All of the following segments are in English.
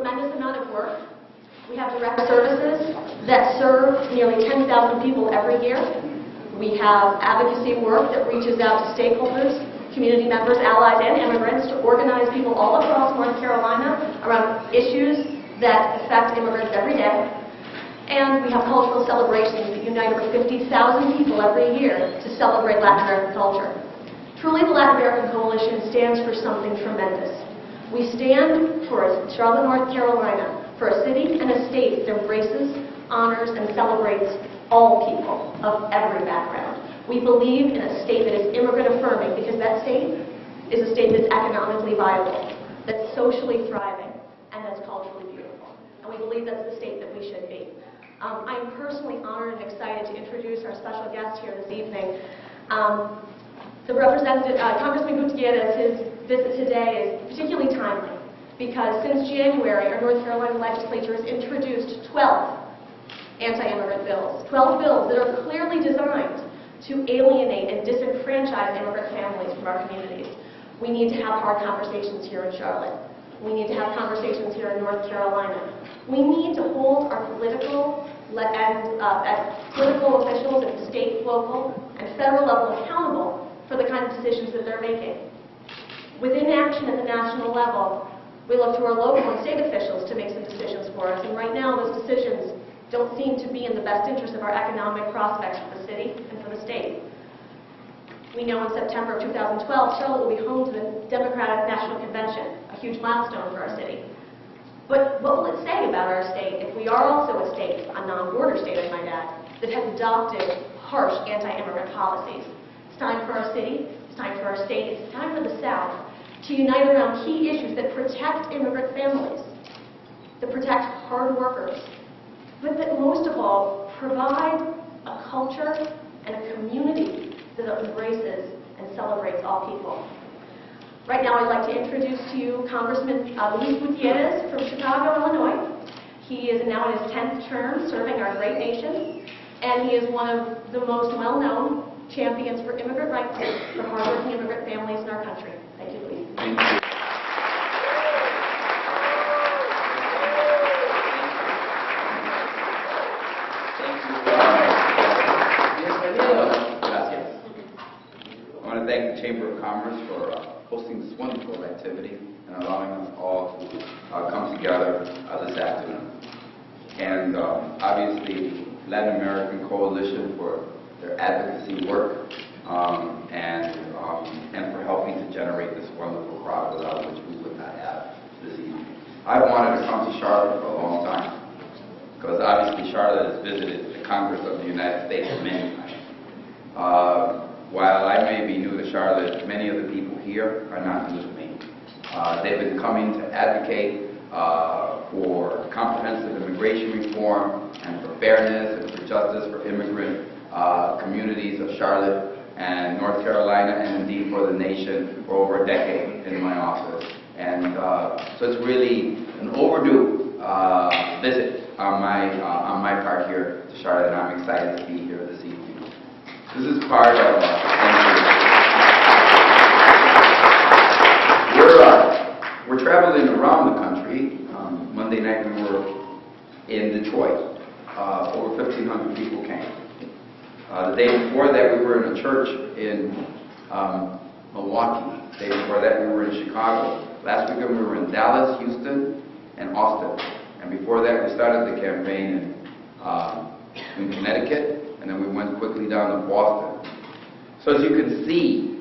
tremendous amount of work. We have direct services that serve nearly 10,000 people every year. We have advocacy work that reaches out to stakeholders, community members, allies, and immigrants to organize people all across North Carolina around issues that affect immigrants every day. And we have cultural celebrations that unite over 50,000 people every year to celebrate Latin American culture. Truly, the Latin American Coalition stands for something tremendous. We stand for Charlotte, North Carolina, for a city and a state that embraces, honors, and celebrates all people of every background. We believe in a state that is immigrant-affirming because that state is a state that's economically viable, that's socially thriving, and that's culturally beautiful. And we believe that's the state that we should be. I'm personally honored and excited to introduce our special guest here this evening. The Congressman Gutierrez, his visit today is particularly timely because since January, our North Carolina legislature has introduced 12 anti-immigrant bills. 12 bills that are clearly designed to alienate and disenfranchise immigrant families from our communities. We need to have hard conversations here in Charlotte. We need to have conversations here in North Carolina. We need to hold our political officials at the state, local, and federal level accountable for the kind of decisions that they're making. With inaction at the national level, we look to our local and state officials to make some decisions for us, and right now those decisions don't seem to be in the best interest of our economic prospects for the city and for the state. We know in September of 2012, Charlotte will be home to the Democratic National Convention, a huge milestone for our city. But what will it say about our state if we are also a state, a non-border state, I might add, that has adopted harsh anti-immigrant policies? It's time for our city, it's time for our state, it's time for the South to unite around key issues that protect immigrant families, that protect hard workers, but that most of all provide a culture and a community that embraces and celebrates all people. Right now I'd like to introduce to you Congressman Luis Gutierrez from Chicago, Illinois. He is now in his 10th term serving our great nation, and he is one of the most well-known champions for immigrant rights for hardworking immigrant families in our country. Thank you, Luis. Thank you. I want to thank the Chamber of Commerce for hosting this wonderful activity and allowing us all to come together this afternoon. And obviously, Latin American Coalition for their advocacy work and for helping to generate this wonderful crowd without which we would not have this evening. I've wanted to come to Charlotte for a long time because obviously Charlotte has visited the Congress of the United States many times. While I may be new to Charlotte, many of the people here are not new to me. They've been coming to advocate for comprehensive immigration reform and for fairness and for justice for immigrant communities of Charlotte and North Carolina and indeed for the nation for over a decade in my office. And so it's really an overdue visit on my part here to Charlotte, and I'm excited to be here this evening. This is part of we're traveling around the country. Monday night we were in Detroit. Over 1,500 people came. The day before that we were in a church in Milwaukee. The day before that we were in Chicago. Last weekend we were in Dallas, Houston, and Austin. And before that we started the campaign in Connecticut. And then we went quickly down to Boston. So as you can see,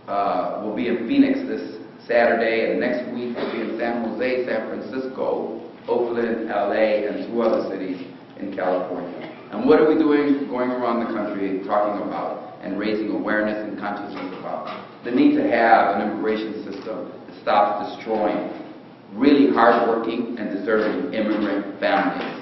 we'll be in Phoenix this Saturday, and next week we'll be in San Jose, San Francisco, Oakland, LA, and 2 other cities in California. And what are we doing going around the country talking about and raising awareness and consciousness about the need to have an immigration system that stops destroying really hardworking and deserving immigrant families.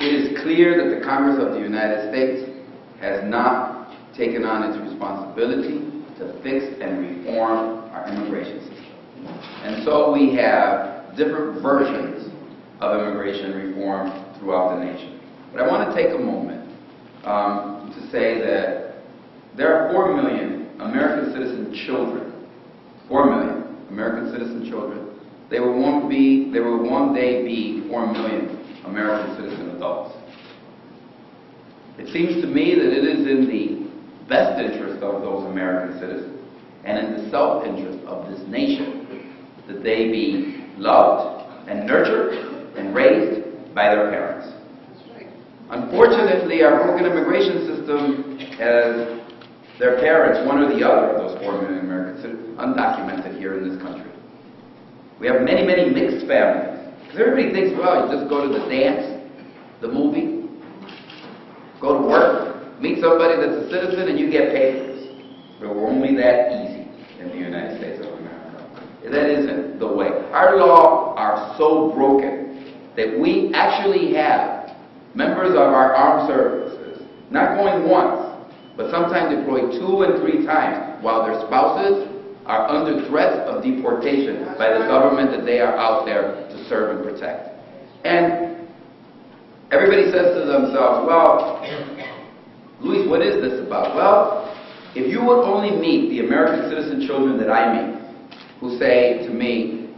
It is clear that the Congress of the United States has not taken on its responsibility to fix and reform our immigration system. And so we have different versions of immigration reform throughout the nation. But I want to take a moment to say that There are 4 million American citizen children. 4 million American citizen children. There will one day be 4 million American citizen adults. It seems to me that it is in the best interest of those American citizens and in the self-interest of this nation that they be loved and nurtured and raised by their parents. Unfortunately, our broken immigration system has their parents, one or the other of those 4 million American citizens, undocumented here in this country. We have many, many mixed families. Because everybody thinks, well, you just go to the dance, the movie, go to work, meet somebody that's a citizen, and you get papers. But we're only that easy in the United States of America. That isn't the way. Our laws are so broken that we actually have members of our armed services not going once, but sometimes deployed 2 and 3 times while their spouses are under threat of deportation by the government that they are out there to serve and protect. And everybody says to themselves, well, Luis, what is this about? Well, if you would only meet the American citizen children that I meet, who say to me,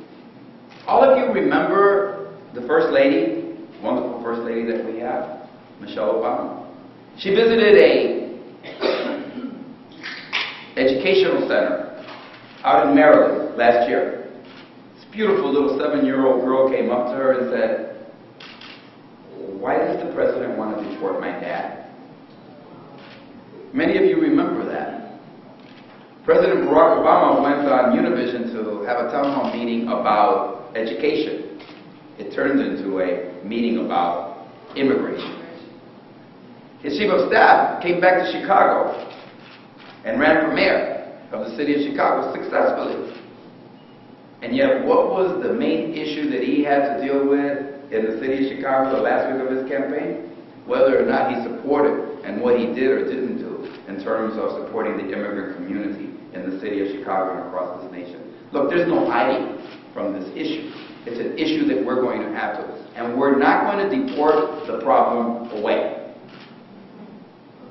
all of you remember the First Lady, wonderful First Lady that we have, Michelle Obama. She visited a educational center out in Maryland last year. This beautiful little 7-year-old girl came up to her and said, why does the president want to deport my dad? Many of you remember that. President Barack Obama went on Univision to have a town hall meeting about education. It turned into a meeting about immigration. His chief of staff came back to Chicago and ran for mayor of the city of Chicago successfully. And yet, what was the main issue that he had to deal with in the city of Chicago the last week of his campaign? Whether or not he supported and what he did or didn't do in terms of supporting the immigrant community in the city of Chicago and across this nation. Look, there's no hiding from this issue. It's an issue that we're going to have to. And we're not going to deport the problem away.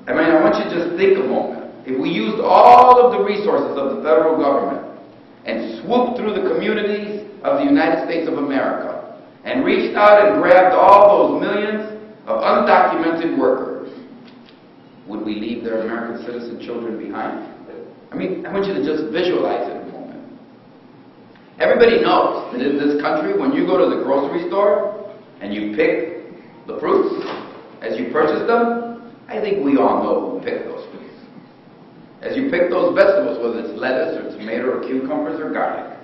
I mean, I want you to just think a moment. If we used all of the resources of the federal government and swooped through the communities of the United States of America and reached out and grabbed all those millions of undocumented workers, would we leave their American citizen children behind? I mean, I want you to just visualize it a moment. Everybody knows that in this country, when you go to the grocery store and you pick the fruits as you purchase them, I think we all know who picked those fruits. As you pick those vegetables, whether it's lettuce or tomato or cucumbers or garlic,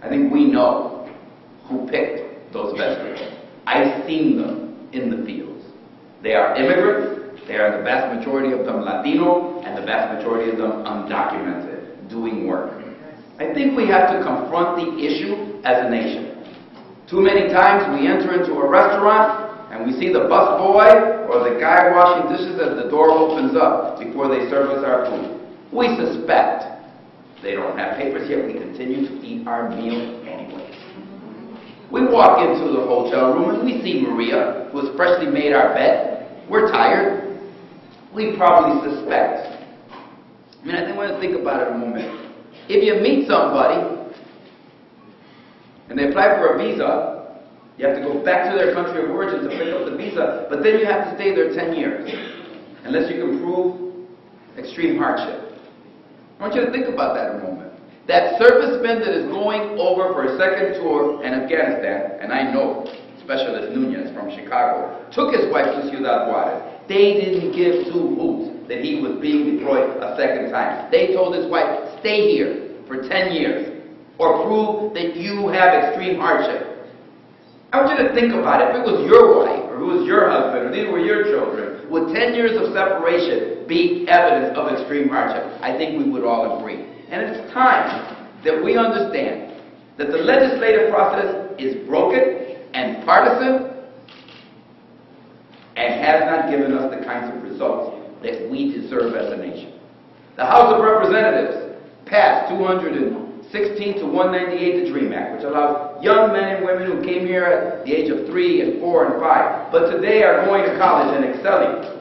I think we know who picked those vegetables. I've seen them in the fields. They are immigrants. They are the vast majority of them Latino and the vast majority of them undocumented, doing work. I think we have to confront the issue as a nation. Too many times we enter into a restaurant and we see the busboy or the guy washing dishes as the door opens up before they serve us our food. We suspect they don't have papers, yet we continue to eat our meal anyways. We walk into the hotel room and we see Maria, who has freshly made our bed. We're tired. We probably suspect. I mean, I think we want to think about it a moment. If you meet somebody and they apply for a visa, you have to go back to their country of origin to pick up the visa, but then you have to stay there 10 years, unless you can prove extreme hardship. I want you to think about that a moment. That serviceman that is going over for a second tour in Afghanistan, and I know Specialist Nunez from Chicago, took his wife to Ciudad Juarez. They didn't give 2 hoots that he was being deployed a second time. They told his wife, stay here for 10 years, or prove that you have extreme hardship. I want you to think about it. If it was your wife, or it was your husband, or these were your children, would 10 years of separation be evidence of extreme hardship? I think we would all agree. And it's time that we understand that the legislative process is broken and partisan and has not given us the kinds of results that we deserve as a nation. The House of Representatives passed 216 to 198 the DREAM Act, which allows young men and women who came here at the age of 3 and 4 and 5, but today are going to college and excelling.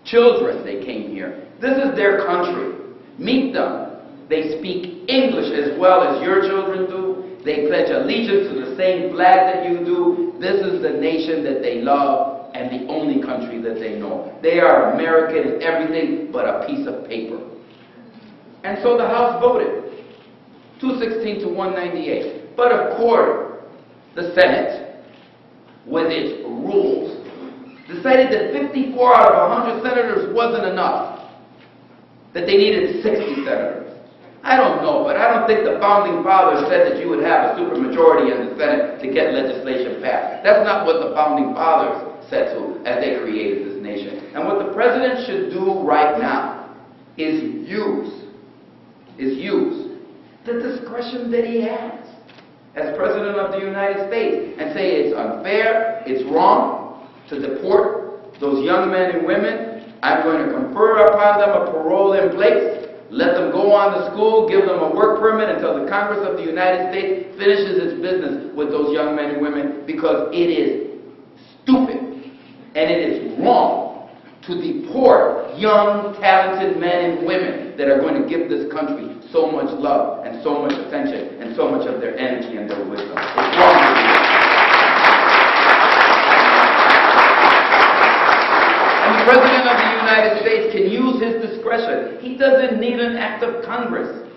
Children, they came here This is their country. Meet them. They speak English as well as your children do. They pledge allegiance to the same flag that you do. This is the nation that they love and the only country that they know. They are American in everything but a piece of paper. And so the House voted 216 to 198. But of course, the Senate, with its rules, decided that 54 out of 100 senators wasn't enough, that they needed 60 senators. I don't know, but I don't think the Founding Fathers said that you would have a supermajority in the Senate to get legislation passed. That's not what the Founding Fathers said to as they created this nation. And what the President should do right now is use the discretion that he has as President of the United States and say it's unfair, it's wrong to deport those young men and women. I'm going to confer upon them a parole in place, let them go on to school, give them a work permit until the Congress of the United States finishes its business with those young men and women, because it is stupid and it is wrong to deport young, talented men and women that are going to give this country so much love and so much attention and so much of their energy and their wisdom. It's wrong to do that. And the President of the United States can use his discretion. He doesn't need an act of Congress.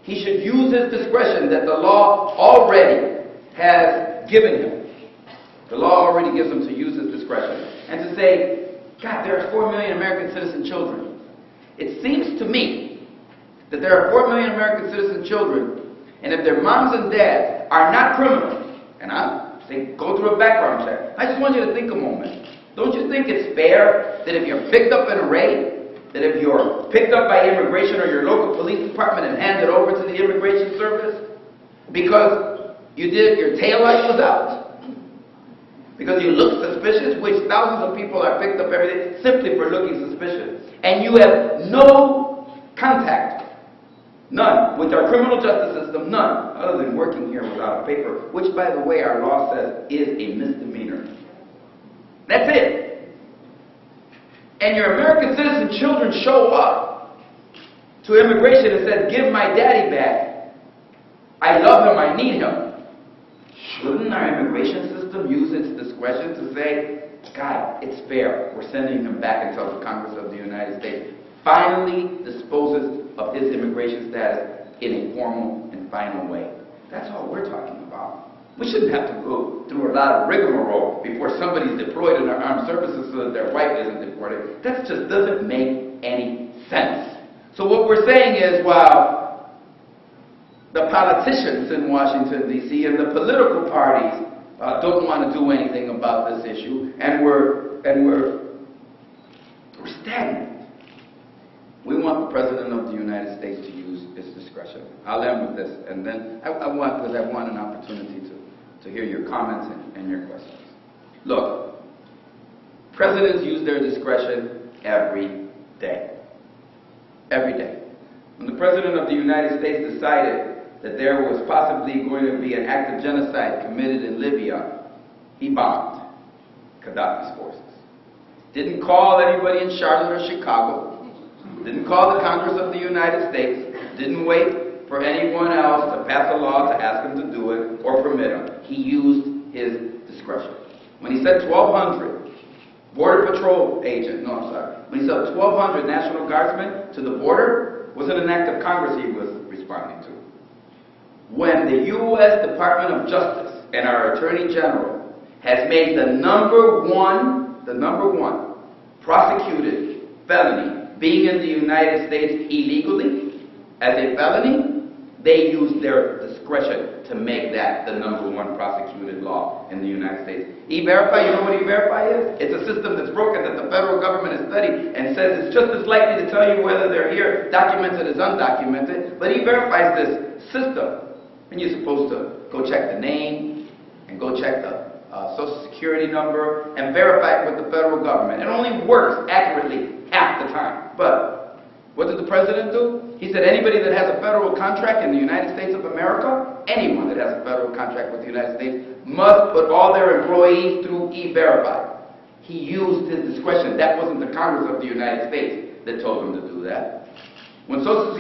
He should use his discretion that the law already has given him. The law already gives him to use his discretion. And to say, God, there are 4 million American citizen children. It seems to me that there are 4 million American citizen children, and if their moms and dads are not criminals, and I say go through a background check, I just want you to think a moment. Don't you think it's fair that if you're picked up in a raid, that if you're picked up by immigration or your local police department and handed over to the immigration service because your taillight was out, because you look suspicious, which thousands of people are picked up every day simply for looking suspicious, and you have no contact, none, with our criminal justice system, none, other than working here without a paper, which, by the way, our law says is a misdemeanor. That's it. And your American citizen children show up to immigration and said, give my daddy back. I love him, I need him. Shouldn't our immigration system use its discretion to say, God, it's fair, we're sending him back until the Congress of the United States finally disposes of his immigration status in a formal and final way? That's all we're talking about. We shouldn't have to go through a lot of rigmarole before somebody's deployed in our armed services so that their wife isn't deported. That just doesn't make any sense. So what we're saying is, while the politicians in Washington, D.C. and the political parties don't want to do anything about this issue, and we're stagnant, we want the President of the United States to use his discretion. I'll end with this, and then I want an opportunity to hear your comments and your questions. Look, presidents use their discretion every day. Every day. When the President of the United States decided that there was possibly going to be an act of genocide committed in Libya, he bombed Gaddafi's forces. Didn't call anybody in Charlotte or Chicago. Didn't call the Congress of the United States. Didn't wait for anyone else to pass a law to ask him to do it or permit him. He used his discretion. When he said 1,200 Border Patrol agents, when he said 1,200 National Guardsmen to the border, wasn't an act of Congress he was responding to. When the U.S. Department of Justice and our Attorney General has made the number one prosecuted felony being in the United States illegally as a felony, they use their discretion to make that the number one prosecuted law in the United States. E-Verify, you know what E-Verify is? It's a system that's broken that the federal government has studied and says it's just as likely to tell you whether they're here documented as undocumented. But E-Verify is this system, and you're supposed to go check the name and go check the Social Security number and verify it with the federal government. It only works accurately half the time. But what did the President do? He said anybody that has a federal contract in the United States of America, anyone that has a federal contract with the United States, must put all their employees through E-Verify. He used his discretion. That wasn't the Congress of the United States. that told them to do that. When Social